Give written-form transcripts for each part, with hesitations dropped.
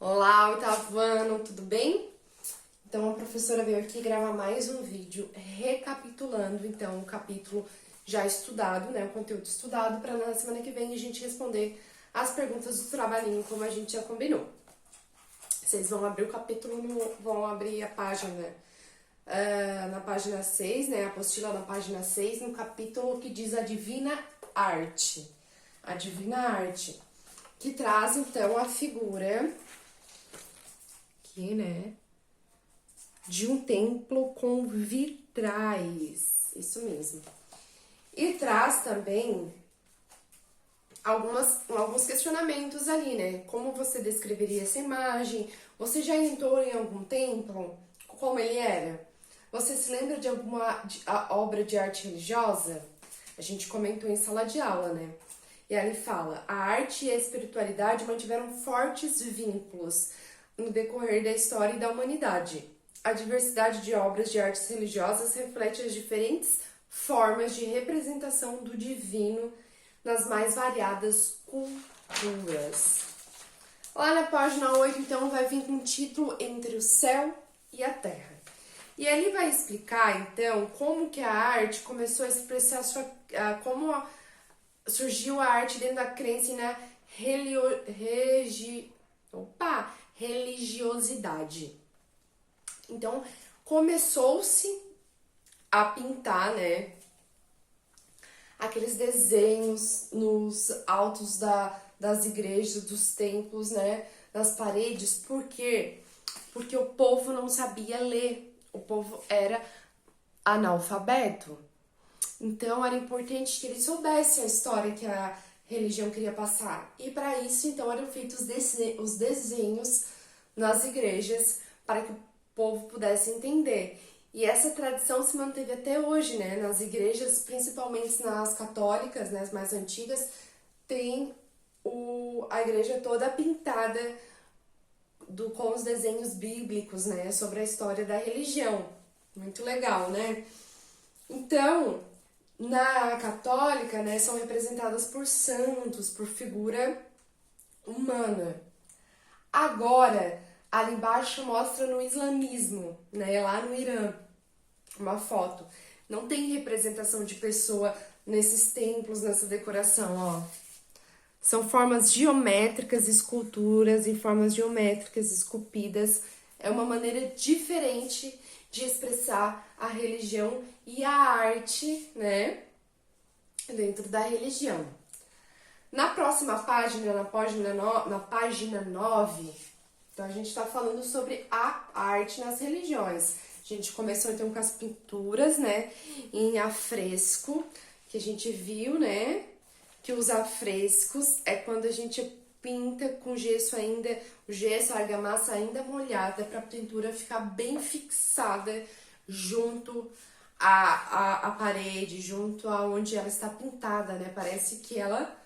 Olá, oitavo ano, tudo bem? Então a professora veio aqui gravar mais um vídeo recapitulando então o capítulo já estudado, né, o conteúdo estudado, para na semana que vem a gente responder as perguntas do trabalhinho como a gente já combinou. Vocês vão abrir o capítulo, vão abrir a página na página 6, né, a apostila na página 6, no capítulo que diz a Divina Arte. A Divina Arte, que traz então a figura aqui, né, de um templo com vitrais, isso mesmo. E traz também alguns questionamentos ali, né? Como você descreveria essa imagem? Você já entrou em algum templo? Como ele era? Você se lembra de alguma obra de arte religiosa? A gente comentou em sala de aula, né? E aí ele fala, a arte e a espiritualidade mantiveram fortes vínculos no decorrer da história e da humanidade. A diversidade de obras de artes religiosas reflete as diferentes formas de representação do divino nas mais variadas culturas. Lá na página 8, então, vai vir com o título Entre o Céu e a Terra. E ele vai explicar, então, como que a arte começou a expressar como surgiu a arte dentro da crença e na religiosidade. Então, começou-se a pintar, né, aqueles desenhos nos altos das igrejas, dos templos, né, nas paredes. Por quê? Porque o povo não sabia ler, o povo era analfabeto. Então, era importante que eles soubessem a história que a religião queria passar. E para isso, então, eram feitos os desenhos nas igrejas para que o povo pudesse entender. E essa tradição se manteve até hoje, né? Nas igrejas, principalmente nas católicas, né, as mais antigas, tem a igreja toda pintada com os desenhos bíblicos, né? Sobre a história da religião. Muito legal, né? Então, na católica, né, são representadas por santos, por figura humana. Agora, ali embaixo mostra no islamismo, né, lá no Irã, uma foto. Não tem representação de pessoa nesses templos, nessa decoração, ó. São formas geométricas, esculturas em formas geométricas esculpidas. É uma maneira diferente de expressar a religião e a arte, né, dentro da religião. Na próxima página, na página 9, então a gente está falando sobre a arte nas religiões. A gente começou então com as pinturas, né, em afresco, que a gente viu, né, que os afrescos é quando a gente pinta com gesso ainda, o gesso, a argamassa ainda molhada, para a pintura ficar bem fixada junto à parede, junto aonde ela está pintada, né? Parece que ela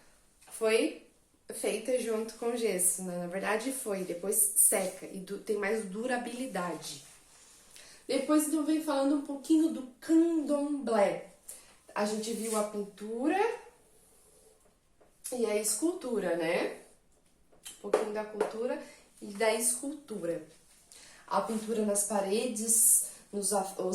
foi feita junto com o gesso, né? Na verdade foi, depois seca e tem mais durabilidade. Depois então vem falando um pouquinho do candomblé. A gente viu a pintura e a escultura, né? Um pouquinho da cultura e da escultura. A pintura nas paredes, os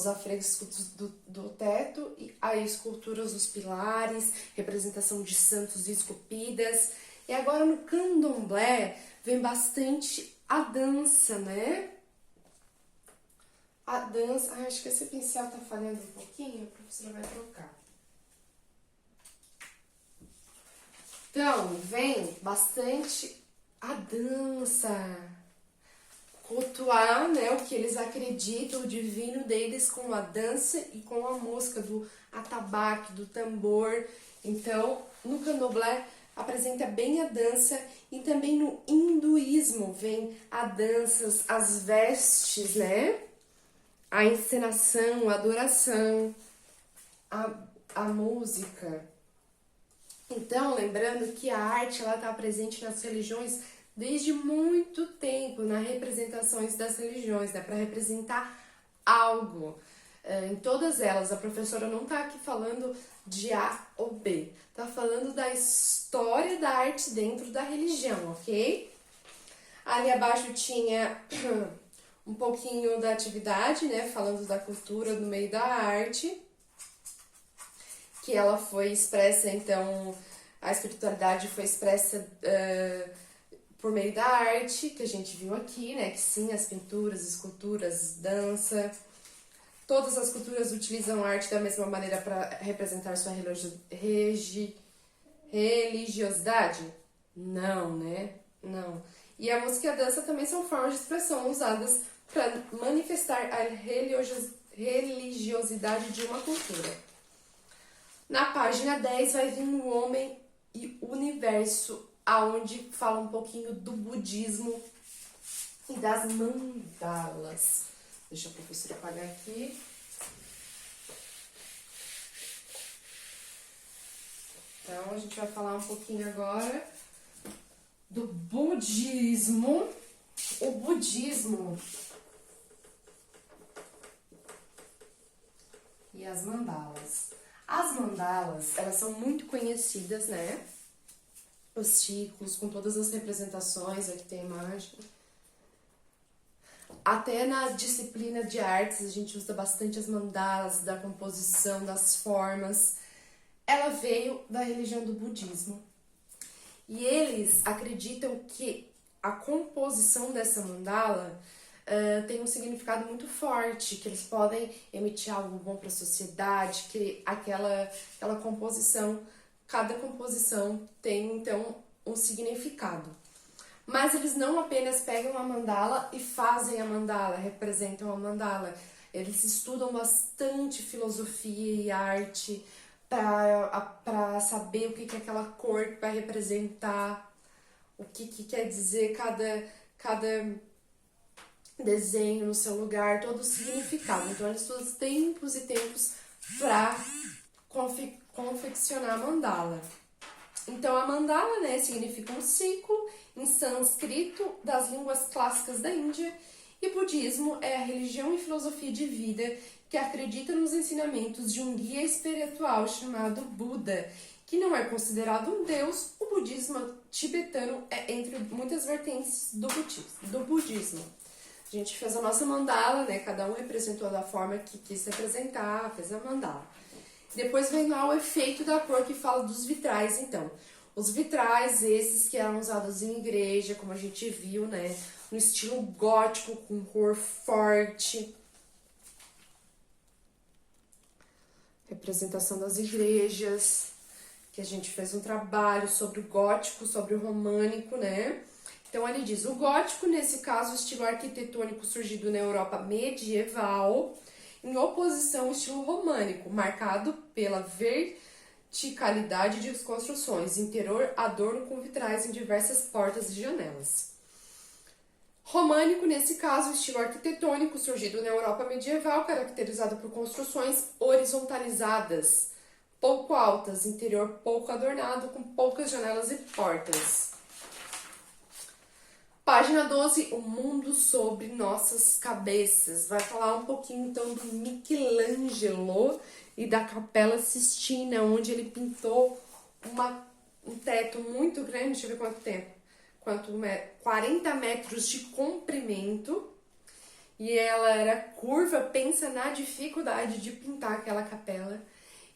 afrescos do teto, e a escultura dos pilares, representação de santos esculpidas. E agora no candomblé vem bastante a dança, né? A dança... acho que esse pincel tá falhando um pouquinho, a professora vai trocar. Então, vem bastante a dança, cultuar, né, o que eles acreditam, o divino deles com a dança e com a música do atabaque, do tambor. Então, no candomblé apresenta bem a dança e também no hinduísmo vem a dança, as vestes, né, a encenação, a adoração, a música. Então, lembrando que a arte ela está presente nas religiões desde muito tempo, nas representações das religiões, né, para representar algo. Em todas elas, a professora não está aqui falando de A ou B, está falando da história da arte dentro da religião, ok? Ali abaixo tinha um pouquinho da atividade, né, falando da cultura no meio da arte, que ela foi expressa, então, a espiritualidade foi expressa por meio da arte, que a gente viu aqui, né, que sim, as pinturas, esculturas, dança, todas as culturas utilizam a arte da mesma maneira para representar sua religiosidade? Não, né? Não. E a música e a dança também são formas de expressão usadas para manifestar a religiosidade de uma cultura. Na página 10 vai vir o homem e o universo, aonde fala um pouquinho do budismo e das mandalas. Deixa a professora apagar aqui. Então, a gente vai falar um pouquinho agora do budismo. O budismo e as mandalas. As mandalas, elas são muito conhecidas, né? Os círculos, com todas as representações, aqui tem a imagem. Até na disciplina de artes, a gente usa bastante as mandalas, da composição, das formas. Ela veio da religião do budismo. E eles acreditam que a composição dessa mandala tem um significado muito forte, que eles podem emitir algo bom para a sociedade, que aquela composição, cada composição tem então um significado. Mas eles não apenas pegam a mandala e fazem a mandala, representam a mandala. Eles estudam bastante filosofia e arte para saber o que aquela cor vai representar, o que quer dizer cada desenho no seu lugar, todo o significado. Então, eles estudam tempos e tempos para confeccionar a mandala. Então, a mandala, né, significa um ciclo em sânscrito das línguas clássicas da Índia, e o budismo é a religião e filosofia de vida que acredita nos ensinamentos de um guia espiritual chamado Buda, que não é considerado um deus. O budismo tibetano é entre muitas vertentes do budismo. A gente fez a nossa mandala, né? Cada um representou da forma que quis representar, fez a mandala. Depois vem lá o efeito da cor, que fala dos vitrais, então. Os vitrais, esses que eram usados em igreja, como a gente viu, né? No estilo gótico, com cor forte. Representação das igrejas, que a gente fez um trabalho sobre o gótico, sobre o românico, né? Então, ele diz, o gótico, nesse caso, o estilo arquitetônico surgido na Europa medieval, em oposição ao estilo românico, marcado pela verticalidade de construções, interior adorno com vitrais em diversas portas e janelas. Românico, nesse caso, o estilo arquitetônico surgido na Europa medieval, caracterizado por construções horizontalizadas, pouco altas, interior pouco adornado, com poucas janelas e portas. Página 12, o mundo sobre nossas cabeças. Vai falar um pouquinho então do Michelangelo e da Capela Sistina, onde ele pintou um teto muito grande, deixa eu ver quanto tempo. 40 metros de comprimento, e ela era curva. Pensa na dificuldade de pintar aquela capela.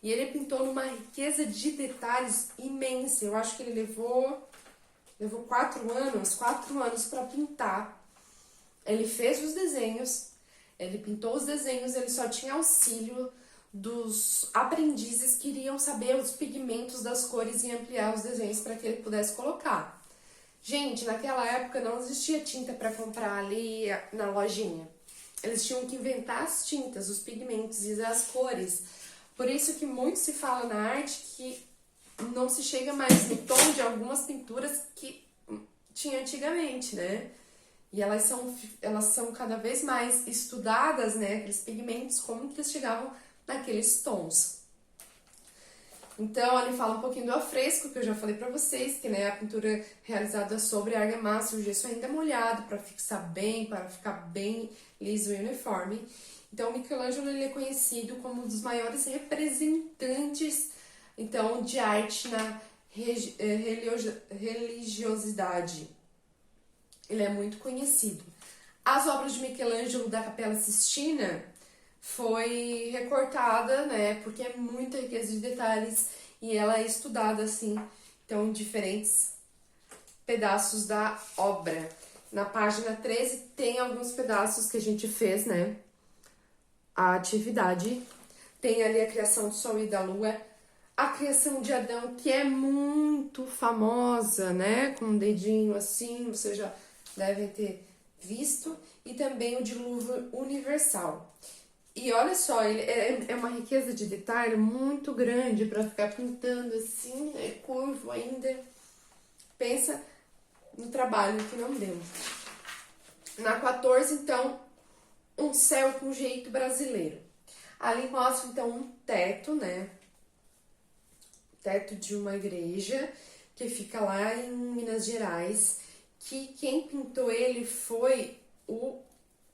E ele pintou numa riqueza de detalhes imensa. Eu acho que ele levou 4 anos para pintar. Ele fez os desenhos, ele pintou os desenhos, ele só tinha auxílio dos aprendizes que iriam saber os pigmentos das cores e ampliar os desenhos para que ele pudesse colocar. Gente, naquela época não existia tinta para comprar ali na lojinha. Eles tinham que inventar as tintas, os pigmentos e as cores. Por isso que muito se fala na arte que não se chega mais no tom de algumas pinturas que tinha antigamente, né? E elas são cada vez mais estudadas, né? Aqueles pigmentos, como que eles chegavam naqueles tons. Então, ele fala um pouquinho do afresco, que eu já falei pra vocês, que, né, a pintura realizada sobre argamassa, o gesso ainda molhado, para fixar bem, para ficar bem liso e uniforme. Então, o Michelangelo, ele é conhecido como um dos maiores representantes, então, de arte na religiosidade. Ele é muito conhecido. As obras de Michelangelo da Capela Sistina foi recortada, né? Porque é muita riqueza de detalhes e ela é estudada assim, então em diferentes pedaços da obra. Na página 13 tem alguns pedaços que a gente fez, né? A atividade. Tem ali a criação do Sol e da Lua, a criação de Adão, que é muito famosa, né? Com um dedinho assim, vocês já devem ter visto, e também o dilúvio universal. E olha só, ele é uma riqueza de detalhe muito grande para ficar pintando assim, é curvo ainda. Pensa no trabalho que não deu. Na 14, então, um céu com jeito brasileiro. Ali mostra, então, um teto, né? Teto de uma igreja que fica lá em Minas Gerais, que quem pintou ele foi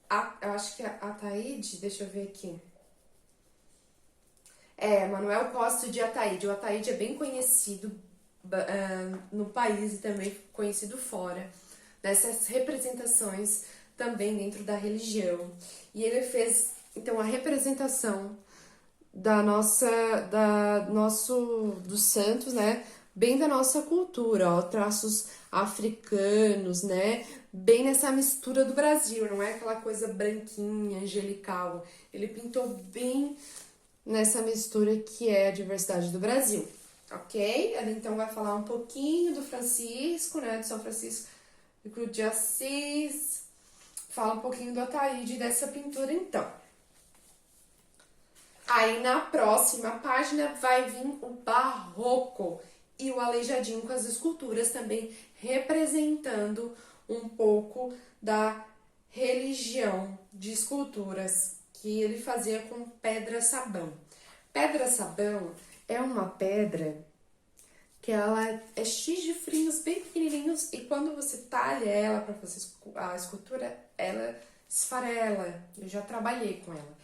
acho que é Ataíde, deixa eu ver aqui. Manuel Costa de Ataíde. O Ataíde é bem conhecido no país e também conhecido fora, nessas representações também dentro da religião. E ele fez, então, a representação dos santos, né? Bem da nossa cultura, ó, traços africanos, né? Bem nessa mistura do Brasil, não é aquela coisa branquinha, angelical. Ele pintou bem nessa mistura que é a diversidade do Brasil, ok? Ela então vai falar um pouquinho do Francisco, né? De São Francisco de Assis. Fala um pouquinho do Ataíde dessa pintura, então. Aí na próxima página vai vir o Barroco e o Aleijadinho com as esculturas também representando um pouco da religião de esculturas que ele fazia com pedra-sabão. Pedra-sabão é uma pedra que ela é cheia de frios bem pequenininhos e quando você talha ela para fazer a escultura, ela esfarela. Eu já trabalhei com ela.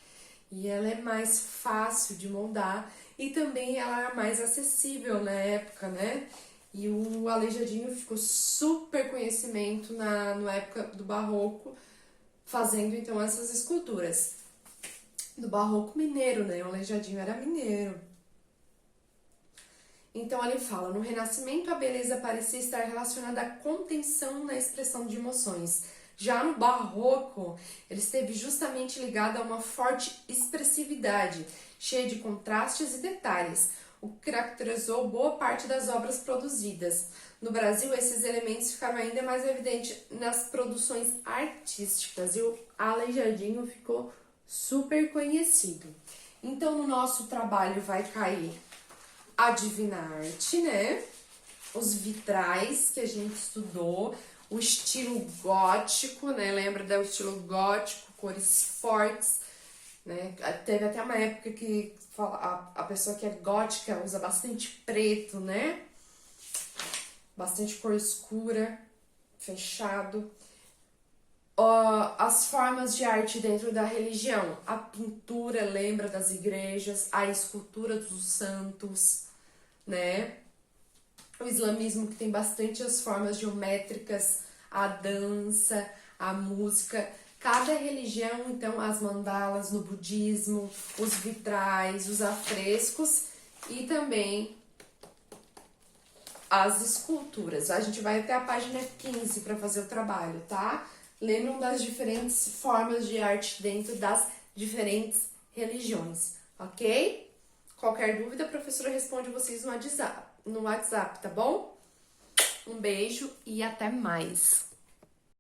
E ela é mais fácil de moldar e também ela é mais acessível na época, né? E o Aleijadinho ficou super conhecimento na época do Barroco, fazendo então essas esculturas. Do Barroco mineiro, né? O Aleijadinho era mineiro. Então ele fala, no Renascimento a beleza parecia estar relacionada à contenção na expressão de emoções. Já no Barroco, ele esteve justamente ligado a uma forte expressividade, cheia de contrastes e detalhes, o que caracterizou boa parte das obras produzidas. No Brasil, esses elementos ficaram ainda mais evidentes nas produções artísticas e o Aleijadinho ficou super conhecido. Então, no nosso trabalho vai cair a Divina Arte, né? Os vitrais que a gente estudou, o estilo gótico, né? Lembra do estilo gótico, cores fortes, né? Teve até uma época que a pessoa que é gótica usa bastante preto, né? Bastante cor escura, fechado. As formas de arte dentro da religião. A pintura lembra das igrejas, a escultura dos santos, né? O islamismo que tem bastante as formas geométricas, a dança, a música. Cada religião, então, as mandalas no budismo, os vitrais, os afrescos e também as esculturas. A gente vai até a página 15 para fazer o trabalho, tá? Lembram das diferentes formas de arte dentro das diferentes religiões, ok? Qualquer dúvida, a professora responde vocês no WhatsApp, tá bom? Um beijo e até mais!